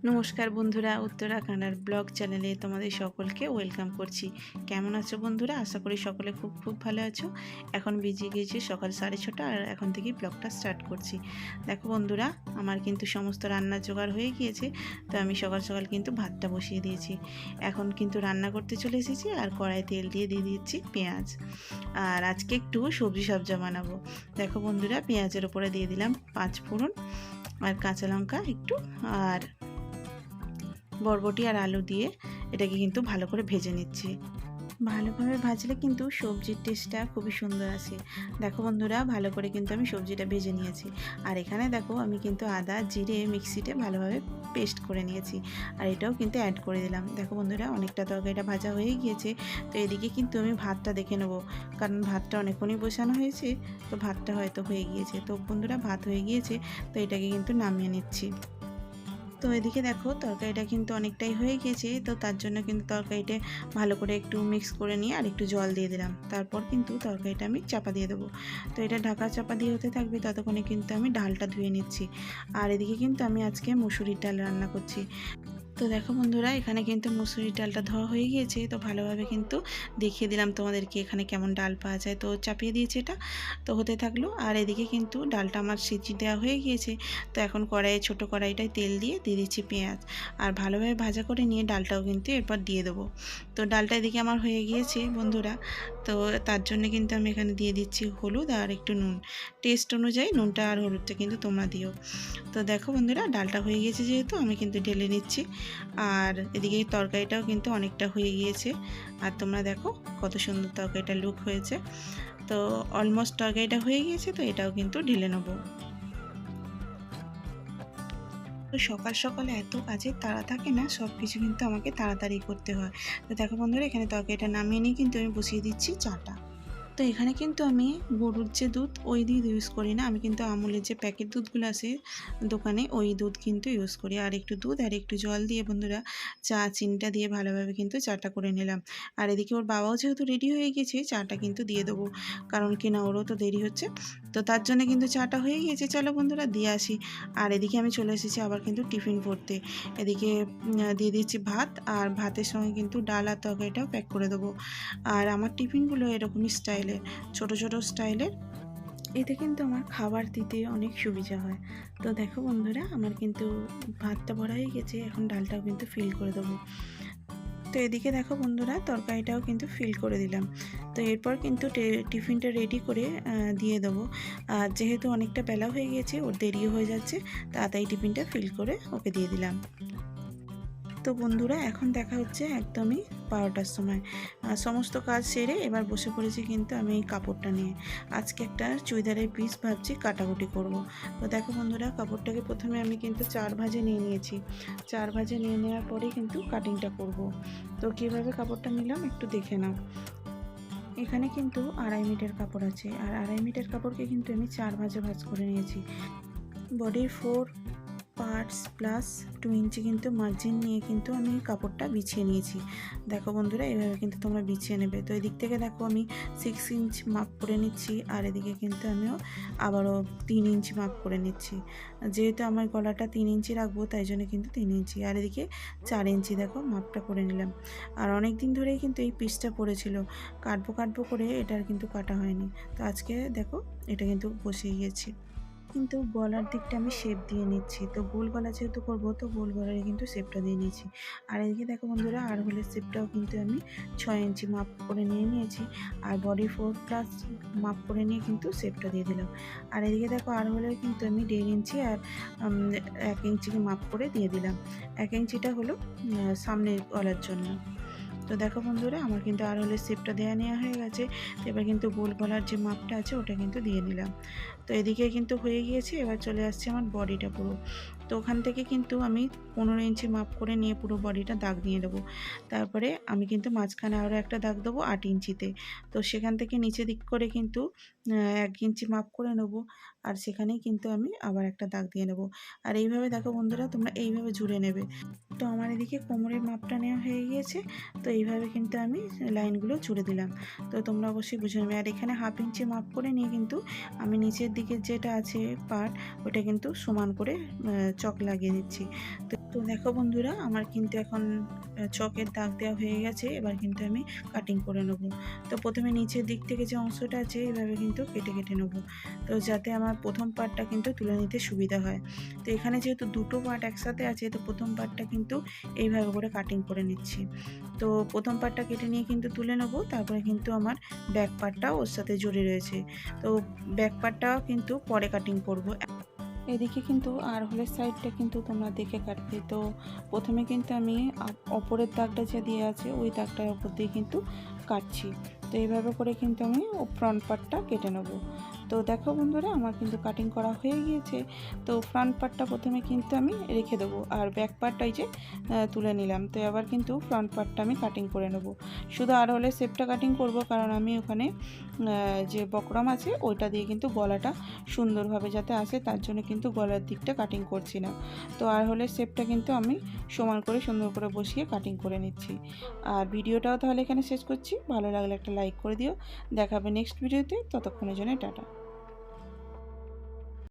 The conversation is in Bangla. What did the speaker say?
নমস্কার বন্ধুরা, উত্তরাখণ্ডের ব্লগ চ্যানেলে তোমাদের সকলকে ওয়েলকাম করছি। কেমন আছো বন্ধুরা? আশা করি সকলে খুব খুব ভালো আছো। এখন বেজে গিয়েছে সকাল 6:30 আর এখন থেকেই ব্লগটা স্টার্ট করছি। দেখো বন্ধুরা, আমার কিন্তু সমস্ত রান্নার জোগাড় হয়ে গিয়েছে। তো আমি সকাল সকাল কিন্তু ভাতটা বসিয়ে দিয়েছি। এখন কিন্তু রান্না করতে চলে এসেছি আর কড়াই তেল দিয়ে দিচ্ছি পেঁয়াজ। আর আজকে একটু সবজি সবজা বানাবো। দেখো বন্ধুরা, পেঁয়াজের ওপরে দিয়ে দিলাম 5 ফোড়ন আর কাঁচা লঙ্কা একটু, আর বরবটি আর আলু দিয়ে এটাকে কিন্তু ভালো করে ভেজে নিচ্ছি। ভালোভাবে ভাজলে কিন্তু সবজির টেস্টটা খুবই সুন্দর আসে। দেখো বন্ধুরা, ভালো করে কিন্তু আমি সবজিটা ভেজে নিয়েছি। আর এখানে দেখো আমি কিন্তু আদা জিরে মিক্সিতে ভালোভাবে পেস্ট করে নিয়েছি, আর এটাও কিন্তু অ্যাড করে দিলাম। দেখো বন্ধুরা, অনেকটা তরকারিটা ভাজা হয়ে গিয়েছে। তো এদিকে কিন্তু আমি ভাতটা দেখে নেবো, কারণ ভাতটা অনেকক্ষণই বসানো হয়েছে, তো ভাতটা হয়তো হয়ে গিয়েছে। তো বন্ধুরা, ভাত হয়ে গিয়েছে, তো এটাকে কিন্তু নামিয়ে নিচ্ছি। তো এদিকে দেখো তরকারিটা কিন্তু অনেকটাই হয়ে গেছে, তো তার জন্য কিন্তু তরকারিটা ভালো করে একটু মিক্স করে নিয়ে আর একটু জল দিয়ে দিলাম। তারপর কিন্তু তরকারিটা আমি চাপা দিয়ে দেবো। তো এটা ঢাকা চাপা দিয়ে হতে থাকবে, ততক্ষণে কিন্তু আমি ডালটা ধুয়ে নিচ্ছি। আর এদিকে কিন্তু আমি আজকে মুসুরির ডাল রান্না করছি। তো দেখো বন্ধুরা, এখানে কিন্তু মুসুরির ডালটা ধোয়া হয়ে গিয়েছে। তো ভালোভাবে কিন্তু দেখিয়ে দিলাম তোমাদেরকে এখানে কেমন ডাল পাওয়া যায়। তো চাপিয়ে দিয়েছি এটা, তো হতে থাকলো। আর এদিকে কিন্তু ডালটা আমার সিটি দেওয়া হয়ে গিয়েছে। তো এখন কড়াইয়ে, ছোটো কড়াইটায় তেল দিয়ে দিচ্ছি পেঁয়াজ, আর ভালোভাবে ভাজা করে নিয়ে ডালটাও কিন্তু এরপর দিয়ে দেবো। তো ডালটা এদিকে আমার হয়ে গিয়েছে বন্ধুরা। তো তার জন্য কিন্তু আমি এখানে দিয়ে দিচ্ছি হলুদ আর একটু নুন। টেস্ট অনুযায়ী নুনটা আর হলুদটা কিন্তু তোমরা দিও। তো দেখো বন্ধুরা, ডালটা হয়ে গিয়েছে যেহেতু আমি কিন্তু ঢেলে নিচ্ছি। আর এদিকে তরকারিটাও কিন্তু অনেকটা হয়ে গিয়েছে। আর তোমরা দেখো কত সুন্দর তরকারিটা লুক হয়েছে। তো অলমোস্ট তরকারিটা হয়ে গিয়েছে, তো এটাও কিন্তু ঢেলে নেবো। তো সকাল সকালে এত কাজের তাড়া থাকে না, সব কিছু কিন্তু আমাকে তাড়াতাড়ি করতে হয়। তো দেখো বন্ধুরা, এখানে তরকারিটা নামিয়ে নিয়ে কিন্তু আমি বসিয়ে দিচ্ছি চাটা। তো এখানে কিন্তু আমি গরুর যে দুধ, ওই দুধ ইউজ করি না। আমি কিন্তু আমুলের যে প্যাকেট দুধগুলো আসে দোকানে, ওই দুধ কিন্তু ইউজ করি। আর একটু দুধ আর একটু জল দিয়ে বন্ধুরা চিনিটা দিয়ে ভালোভাবে কিন্তু চাটা করে নিলাম। আর এদিকে ওর বাবাও যেহেতু রেডি হয়ে গেছে, চাটা কিন্তু দিয়ে দেবো, কারণ কিনা ওরও তো দেরি হচ্ছে। তো তার জন্য কিন্তু চাটা হয়ে গিয়েছে। চলো বন্ধুরা, দিয়ে আসি। আর এদিকে আমি চলে এসেছি আবার কিন্তু টিফিন পড়তে। এদিকে দিয়ে দিচ্ছি ভাত, আর ভাতের সঙ্গে কিন্তু ডাল আর তরকারিটাও প্যাক করে দেবো। আর আমার টিফিনগুলো এরকমই স্টাইলের, ছোট ছোট স্টাইলের। এতে কিন্তু আমার খাবার দিতে অনেক সুবিধা হয়। তো দেখো বন্ধুরা, আমার কিন্তু ভাতটা ভরা হয়ে গেছে, এখন ডালটাও কিন্তু ফিল করে দেবো। তো এদিকে দেখো বন্ধুরা, তরকারিটাও কিন্তু ফিল করে দিলাম। তো এরপর কিন্তু টিফিনটা রেডি করে দিয়ে দেবো। আর যেহেতু অনেকটা বেলা হয়ে গিয়েছে, ওর দেরিও হয়ে যাচ্ছে, তাড়াতাড়ি টিফিনটা ফিল করে ওকে দিয়ে দিলাম। তো বন্ধুরা, এখন দেখা হচ্ছে একদমই 12টার সময়। সমস্ত কাজ সেরে এবার বসে পড়েছি কিন্তু আমি এই কাপড়টা নিয়ে। আজকে একটা চুড়িদারের পিস ভাবছি কাটাকুটি করব। তো দেখো বন্ধুরা, কাপড়টাকে প্রথমে আমি কিন্তু 4 ভাঁজে নিয়ে নিয়েছি। 4 ভাঁজে নিয়ে নেওয়ার পরেই কিন্তু কাটিংটা করব। তো কীভাবে কাপড়টা নিলাম একটু দেখে নাও। এখানে কিন্তু 2.5 মিটার কাপড় আছে, আর 2.5 মিটার কাপড়কে কিন্তু আমি 4 ভাঁজে ভাঁজ করে নিয়েছি। বডির 4 পার্টস প্লাস 2 ইঞ্চি কিন্তু মার্জিন নিয়ে কিন্তু আমি কাপড়টা বিছিয়ে নিয়েছি। দেখো বন্ধুরা, এভাবে কিন্তু তোমরা বিছিয়ে নেবে। তো এদিক থেকে দেখো আমি 6 ইঞ্চ মাপ করে নিচ্ছি, আর এদিকে কিন্তু আমিও আবারও 3 ইঞ্চি মাপ করে নিচ্ছি। যেহেতু আমার গলাটা 3 ইঞ্চি রাখবো, তাই জন্য কিন্তু 3 ইঞ্চি, আর এদিকে 4 ইঞ্চি দেখো মাপটা করে নিলাম। আর অনেক দিন ধরেই কিন্তু এই পিসটা পড়েছিল, কাটবো করে এটার কিন্তু কাটা হয়নি। তো আজকে দেখো এটা কিন্তু বসিয়ে গিয়েছি। কিন্তু গলার দিকটা আমি শেপ দিয়ে নিচ্ছি। তো গোল গলা যেহেতু করবো, তো গোল গলায় কিন্তু শেপটা দিয়ে নিয়েছি। আর এদিকে দেখো বন্ধুরা, আরহোলের শেপটাও কিন্তু আমি 6 ইঞ্চি মাপ করে নিয়ে নিয়েছি, আর বডি 4 প্লাস মাপ করে নিয়ে কিন্তু শেপটা দিয়ে দিলাম। আর এদিকে দেখো আরহোলের কিন্তু আমি 1.5 ইঞ্চি আর 1 ইঞ্চিকে মাপ করে দিয়ে দিলাম। 1 ইঞ্চিটা হলো সামনের গলার জন্য। তো দেখো বন্ধুরা, আমার কিন্তু আরহোলের শেপটা নেওয়া হয়ে গেছে। তো এবার কিন্তু গোল গলার যে মাপটা আছে ওটা কিন্তু দিয়ে নিলাম। তো এদিকে কিন্তু হয়ে গিয়েছে, এবার চলে আসছে আমার বডিটা পুরো। তো ওখান থেকে কিন্তু আমি 15 ইঞ্চি মাপ করে নিয়ে পুরো বডিটা দাগ দিয়ে দেবো। তারপরে আমি কিন্তু মাঝখানে আরও একটা দাগ দেবো 8 ইঞ্চিতে। তো সেখান থেকে নিচে দিক করে কিন্তু 1 ইঞ্চি মাপ করে নেবো, আর সেখানেই কিন্তু আমি আবার একটা দাগ দিয়ে নেবো। আর এইভাবে দেখো বন্ধুরা, তোমরা এইভাবে জুড়ে নেবে। তো আমার এদিকে কোমরের মাপটা নেওয়া হয়ে গিয়েছে। তো এইভাবে কিন্তু আমি লাইনগুলো জুড়ে দিলাম। তো তোমরা অবশ্যই বুঝে নেবে। আর এখানে 1/2 ইঞ্চি মাপ করে নিয়ে কিন্তু আমি নিচের দিকে যেটা আছে পার্ট, ওটা কিন্তু সমান করে চক লাগিয়ে দিচ্ছি। তো দেখো বন্ধুরা, আমার কিন্তু এখন চকের দাগ দেওয়া হয়ে গেছে। এবার কিন্তু আমি কাটিং করে নেব। তো প্রথমে নিচের দিক থেকে যে অংশটা আছে এইভাবে কিন্তু কেটে কেটে নেব, তো যাতে আমার প্রথম পার্টটা কিন্তু তুলে নিতে সুবিধা হয়। তো এখানে যেহেতু দুটো পার্ট একসাথে আছে, তো প্রথম পার্টটা কিন্তু এইভাবে করে কাটিং করে নিচ্ছি। তো প্রথম পার্টটা কেটে নিয়ে কিন্তু তুলে নেব, তারপরে কিন্তু আমার ব্যাক পার্টটাও ওর সাথে জড়িয়ে রয়েছে। তো ব্যাক পার্টটাও কিন্তু পরে কাটিং করব। এদিকে কিন্তু আর হোলের সাইডটা কিন্তু তোমরা দেখে কাটবে। তো প্রথমে কিন্তু আমি ওপরের দাগটা যে দিয়ে আছে ওই দাগটার ওপর দিয়ে কিন্তু কাটছি। তো এইভাবে করে কিন্তু আমি ফ্রন্ট পার্টটা কেটে নেব। তো দেখো বন্ধুরা, আমার কিন্তু কাটিং করা হয়ে গিয়েছে। তো ফ্রন্ট পার্টটা প্রথমে কিন্তু আমি রেখে দেবো, আর ব্যাক পার্টটাই যে তুলে নিলাম। তো আবার কিন্তু ফ্রন্ট পার্টটা আমি কাটিং করে নেব। শুধু আর হলে শেপটা কাটিং করব, কারণ আমি ওখানে যে বকরম আছে ওইটা দিয়ে কিন্তু গলাটা সুন্দরভাবে যাতে আসে তার জন্য কিন্তু গলার দিকটা কাটিং করছি না। তো আর হলে শেপটা কিন্তু আমি সমান করে সুন্দর করে বসিয়ে কাটিং করে নিচ্ছি। আর ভিডিওটাও তাহলে এখানে শেষ করছি। ভালো লাগলে একটা লাইক করে দিও। দেখাবে নেক্সট ভিডিওতে, ততক্ষণের জন্য টাটা।